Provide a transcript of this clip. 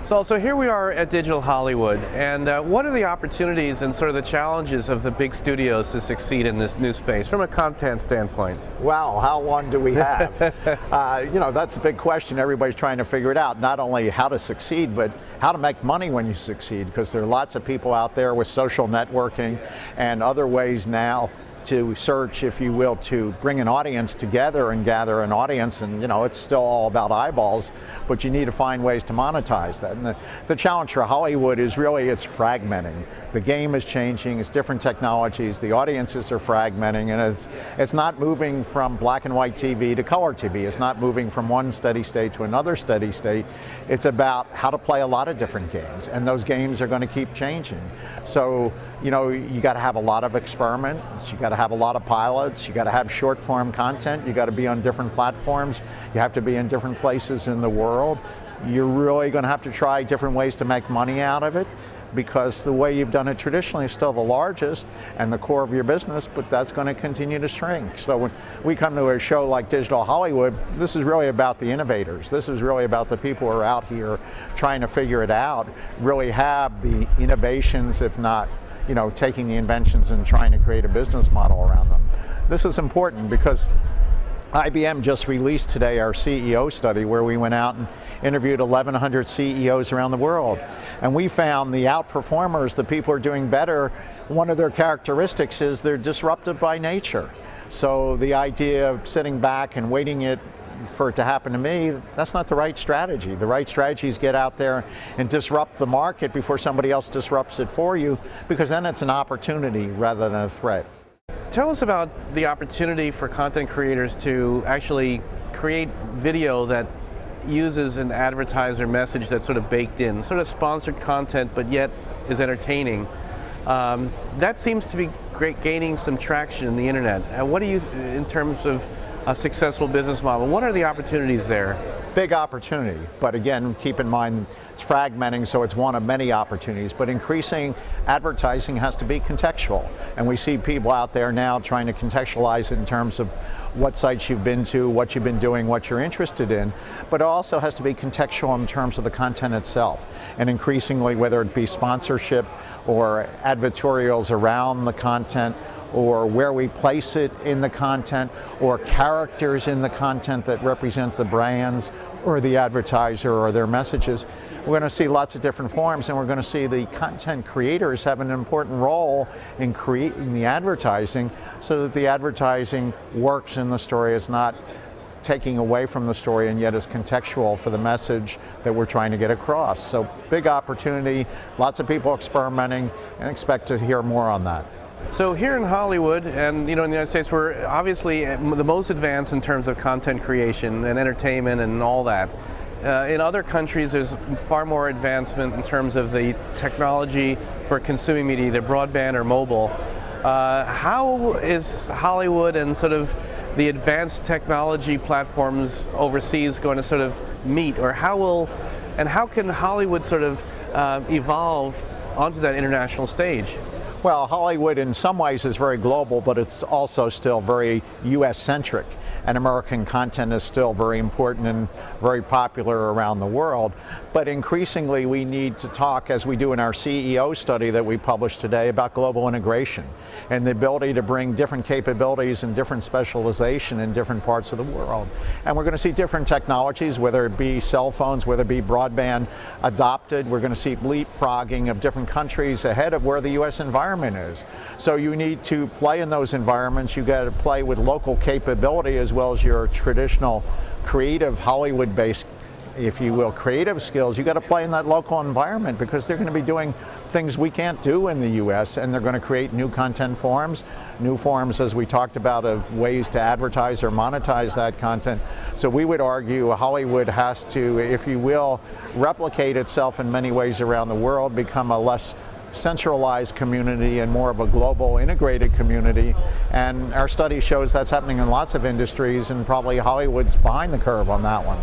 So here we are at Digital Hollywood, and what are the opportunities and sort of the challenges of the big studios to succeed in this new space from a content standpoint? Wow, how long do we have? That's a big question. Everybody's trying to figure it out. Not only how to succeed, but how to make money when you succeed, because there are lots of people out there with social networking and other ways now to search, if you will, to bring an audience together and gather an audience. And it's still all about eyeballs, but you need to find ways to monetize that. And the challenge for Hollywood is really it's fragmenting. The game is changing, it's different technologies, the audiences are fragmenting, and it's not moving from black and white TV to color TV. It's not moving from one steady state to another steady state. It's about how to play a lot of different games, and those games are going to keep changing. So you got to have a lot of experiments, you got to have a lot of pilots, you got to have short form content, you got to be on different platforms, you have to be in different places in the world. You're really going to have to try different ways to make money out of it, because the way you've done it traditionally is still the largest and the core of your business, but that's going to continue to shrink. So when we come to a show like Digital Hollywood, this is really about the innovators. This is really about the people who are out here trying to figure it out, really have the innovations, if not taking the inventions and trying to create a business model around them. This is important because IBM just released today our CEO study, where we went out and interviewed 1,100 CEOs around the world. And we found the outperformers, the people who are doing better, one of their characteristics is they're disruptive by nature. So the idea of sitting back and waiting for it to happen to me, that's not the right strategy. The right strategy is get out there and disrupt the market before somebody else disrupts it for you, because then it's an opportunity rather than a threat. Tell us about the opportunity for content creators to actually create video that uses an advertiser message that's sort of baked in, sort of sponsored content, but yet is entertaining. That seems to be gaining some traction in the internet. What do you, in terms of a successful business model, what are the opportunities there? Big opportunity, but again, keep in mind it's fragmenting, so it's one of many opportunities, but increasing advertising has to be contextual. And we see people out there now trying to contextualize it in terms of what sites you've been to, what you've been doing, what you're interested in, but it also has to be contextual in terms of the content itself. And increasingly, whether it be sponsorship or advertorials around the content, or where we place it in the content, or characters in the content that represent the brands or the advertiser or their messages. We're going to see lots of different forms, and we're going to see the content creators have an important role in creating the advertising, so that the advertising works in the story, is not taking away from the story, and yet is contextual for the message that we're trying to get across. So big opportunity, lots of people experimenting, and expect to hear more on that. So here in Hollywood, and in the United States, we're obviously the most advanced in terms of content creation and entertainment and all that. In other countries, there's far more advancement in terms of the technology for consuming media, either broadband or mobile. How is Hollywood and sort of the advanced technology platforms overseas going to sort of meet, or how can Hollywood sort of evolve onto that international stage? Well, Hollywood in some ways is very global, but it's also still very US-centric, and American content is still very important and very popular around the world. But increasingly we need to talk, as we do in our CEO study that we published today, about global integration and the ability to bring different capabilities and different specialization in different parts of the world. And we're going to see different technologies, whether it be cell phones, whether it be broadband adopted. We're going to see leapfrogging of different countries ahead of where the US environment is. So you need to play in those environments. You got to play with local capability as well as your traditional creative Hollywood-based, if you will, creative skills. You got to play in that local environment, because they're going to be doing things we can't do in the US, and they're going to create new content forms, as we talked about, of ways to advertise or monetize that content. So we would argue Hollywood has to, if you will, replicate itself in many ways around the world, become a less centralized community and more of a global integrated community. And our study shows that's happening in lots of industries, and probably Hollywood's behind the curve on that one.